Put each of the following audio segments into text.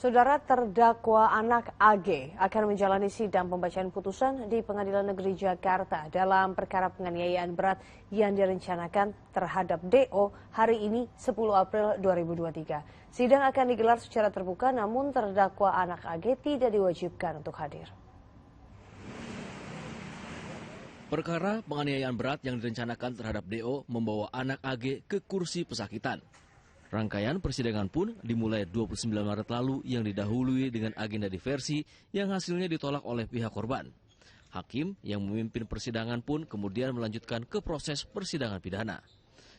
Saudara, terdakwa anak AG akan menjalani sidang pembacaan putusan di Pengadilan Negeri Jakarta dalam perkara penganiayaan berat yang direncanakan terhadap DO hari ini 10 April 2023. Sidang akan digelar secara terbuka, namun terdakwa anak AG tidak diwajibkan untuk hadir. Perkara penganiayaan berat yang direncanakan terhadap DO membawa anak AG ke kursi pesakitan. Rangkaian persidangan pun dimulai 29 Maret lalu yang didahului dengan agenda diversi yang hasilnya ditolak oleh pihak korban. Hakim yang memimpin persidangan pun kemudian melanjutkan ke proses persidangan pidana.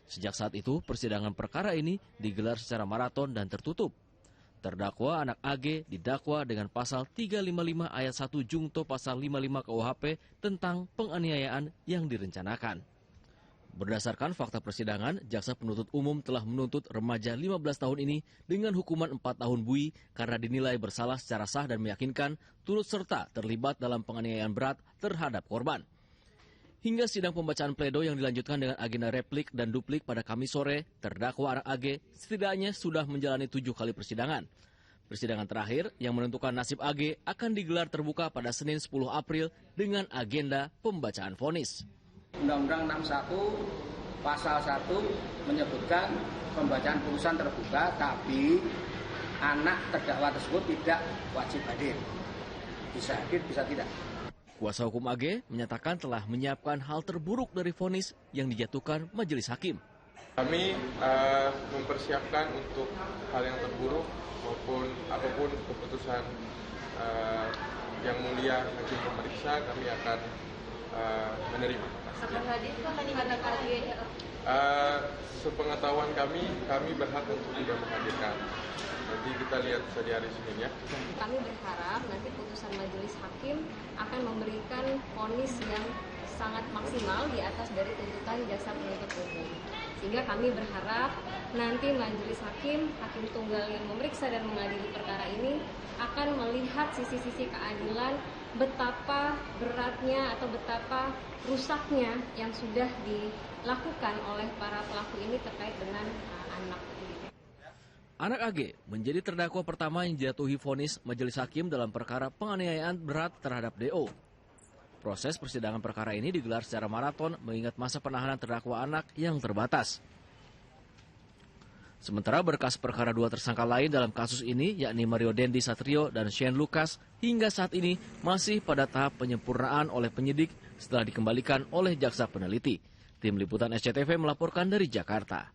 Sejak saat itu, persidangan perkara ini digelar secara maraton dan tertutup. Terdakwa anak AG didakwa dengan pasal 355 ayat 1 jungto pasal 55 KUHP tentang penganiayaan yang direncanakan. Berdasarkan fakta persidangan, jaksa penuntut umum telah menuntut remaja 15 tahun ini dengan hukuman 4 tahun bui karena dinilai bersalah secara sah dan meyakinkan turut serta terlibat dalam penganiayaan berat terhadap korban. Hingga sidang pembacaan pledoi yang dilanjutkan dengan agenda replik dan duplik pada Kamis sore, terdakwa anak AG setidaknya sudah menjalani 7 kali persidangan. Persidangan terakhir yang menentukan nasib AG akan digelar terbuka pada Senin 10 April dengan agenda pembacaan vonis. Undang-Undang 61 pasal 1 menyebutkan pembacaan putusan terbuka, tapi anak terdakwa tersebut tidak wajib hadir. Bisa hadir, bisa tidak. Kuasa hukum AG menyatakan telah menyiapkan hal terburuk dari vonis yang dijatuhkan majelis hakim. Kami mempersiapkan untuk hal yang terburuk maupun apapun keputusan yang mulia hakim pemeriksa, kami akan menerima. Akan hadir terhadap AG? Sepengetahuan kami berhak untuk tidak menghadirkan. Nanti kita lihat saja hari Senin ya. Kami berharap nanti putusan majelis hakim akan memberikan vonis yang sangat maksimal di atas dari tuntutan jaksa penuntut umum. Sehingga kami berharap nanti majelis hakim tunggal yang memeriksa dan mengadili perkara ini akan melihat sisi-sisi keadilan, betapa beratnya atau betapa rusaknya yang sudah dilakukan oleh para pelaku ini terkait dengan anak. Anak AG menjadi terdakwa pertama yang dijatuhi vonis majelis hakim dalam perkara penganiayaan berat terhadap DO. Proses persidangan perkara ini digelar secara maraton mengingat masa penahanan terdakwa anak yang terbatas. Sementara berkas perkara 2 tersangka lain dalam kasus ini, yakni Mario Dendi Satrio dan Shane Lucas, hingga saat ini masih pada tahap penyempurnaan oleh penyidik setelah dikembalikan oleh jaksa peneliti. Tim Liputan SCTV melaporkan dari Jakarta.